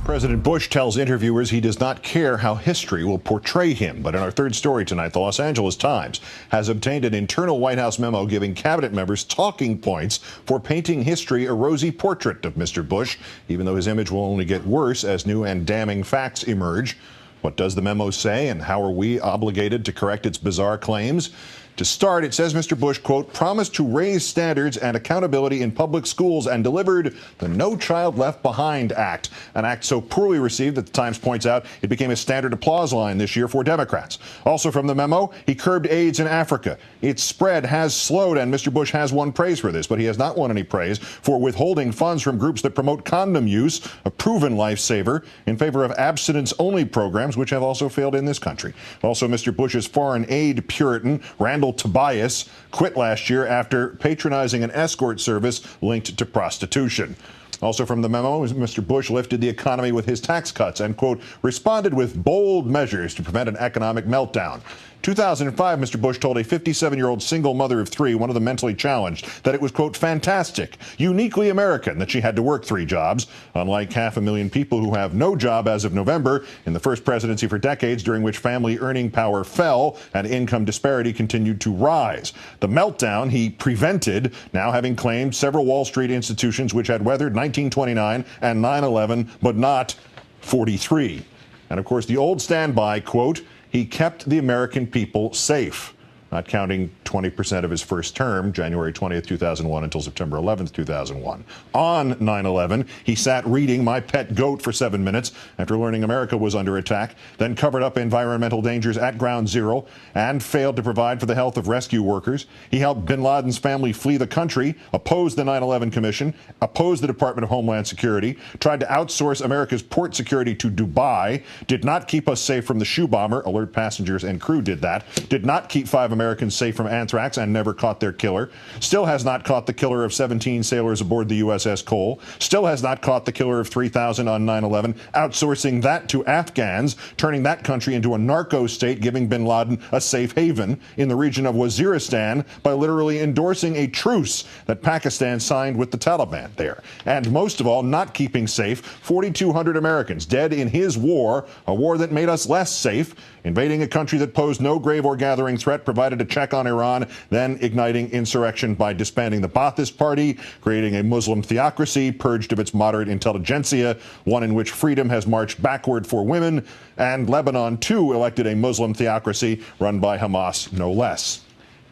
President Bush tells interviewers he does not care how history will portray him. But in our third story tonight, the Los Angeles Times has obtained an internal White House memo giving cabinet members talking points for painting history a rosy portrait of Mr. Bush, even though his image will only get worse as new and damning facts emerge. What does the memo say, and how are we obligated to correct its bizarre claims? To start, it says Mr. Bush, quote, promised to raise standards and accountability in public schools and delivered the No Child Left Behind Act, an act so poorly received that the Times points out it became a standard applause line this year for Democrats. Also from the memo, he curbed AIDS in Africa. Its spread has slowed, and Mr. Bush has won praise for this, but he has not won any praise for withholding funds from groups that promote condom use, a proven lifesaver, in favor of abstinence-only programs, which have also failed in this country. Also, Mr. Bush's foreign aid Puritan, Randall Tobias, quit last year after patronizing an escort service linked to prostitution. Also from the memo, Mr. Bush lifted the economy with his tax cuts and, quote, responded with bold measures to prevent an economic meltdown. 2005, Mr. Bush told a 57-year-old single mother of three, one of the mentally challenged, that it was, quote, fantastic, uniquely American that she had to work 3 jobs, unlike 500,000 people who have no job as of November, in the first presidency for decades during which family earning power fell and income disparity continued to rise. The meltdown he prevented, now having claimed several Wall Street institutions which had weathered 1929 and 9/11, but not 43. And, of course, the old standby, quote, he kept the American people safe, not counting 20% of his first term, January 20th, 2001 until September 11th, 2001. On 9/11, he sat reading My Pet Goat for 7 minutes after learning America was under attack, then covered up environmental dangers at Ground Zero and failed to provide for the health of rescue workers. He helped bin Laden's family flee the country, opposed the 9/11 Commission, opposed the Department of Homeland Security, tried to outsource America's port security to Dubai, did not keep us safe from the shoe bomber, alert passengers and crew did that, did not keep 5 Americans safe from anthrax and never caught their killer, still has not caught the killer of 17 sailors aboard the USS Cole, still has not caught the killer of 3,000 on 9/11, outsourcing that to Afghans, turning that country into a narco state, giving bin Laden a safe haven in the region of Waziristan by literally endorsing a truce that Pakistan signed with the Taliban there. And most of all, not keeping safe 4,200 Americans dead in his war, a war that made us less safe, invading a country that posed no grave or gathering threat, provided a check on Iran, then igniting insurrection by disbanding the Ba'athist Party, creating a Muslim theocracy purged of its moderate intelligentsia, one in which freedom has marched backward for women, and Lebanon, too, elected a Muslim theocracy run by Hamas, no less.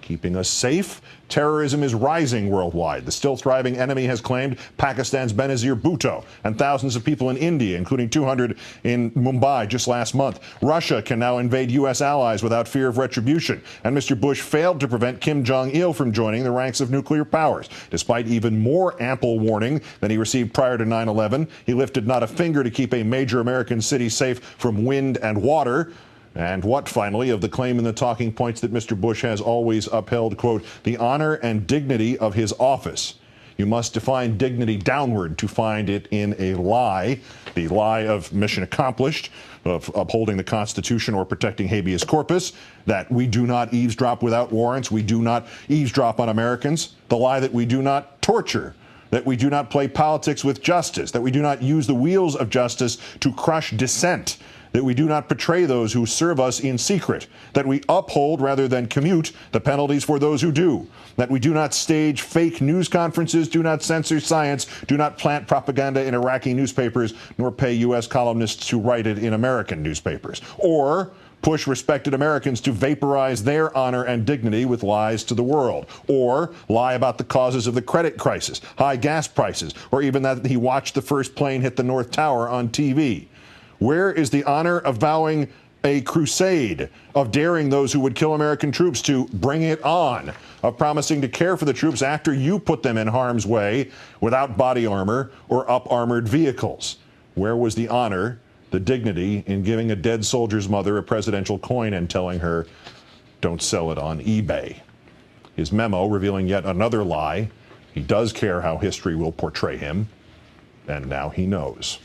Keeping us safe? Terrorism is rising worldwide. The still thriving enemy has claimed Pakistan's Benazir Bhutto and thousands of people in India, including 200 in Mumbai just last month. Russia can now invade U.S. allies without fear of retribution. And Mr. Bush failed to prevent Kim Jong-il from joining the ranks of nuclear powers. Despite even more ample warning than he received prior to 9/11, he lifted not a finger to keep a major American city safe from wind and water. And what, finally, of the claim in the talking points that Mr. Bush has always upheld, quote, the honor and dignity of his office. You must define dignity downward to find it in a lie, the lie of mission accomplished, of upholding the Constitution or protecting habeas corpus, that we do not eavesdrop without warrants, we do not eavesdrop on Americans, the lie that we do not torture, that we do not play politics with justice, that we do not use the wheels of justice to crush dissent, that we do not betray those who serve us in secret, that we uphold rather than commute the penalties for those who do, that we do not stage fake news conferences, do not censor science, do not plant propaganda in Iraqi newspapers, nor pay U.S. columnists to write it in American newspapers, or push respected Americans to vaporize their honor and dignity with lies to the world, or lie about the causes of the credit crisis, high gas prices, or even that he watched the first plane hit the North Tower on TV. Where is the honor of vowing a crusade, of daring those who would kill American troops to bring it on, of promising to care for the troops after you put them in harm's way without body armor or up-armored vehicles? Where was the honor, the dignity in giving a dead soldier's mother a presidential coin and telling her, don't sell it on eBay? His memo revealing yet another lie. He does care how history will portray him, and now he knows.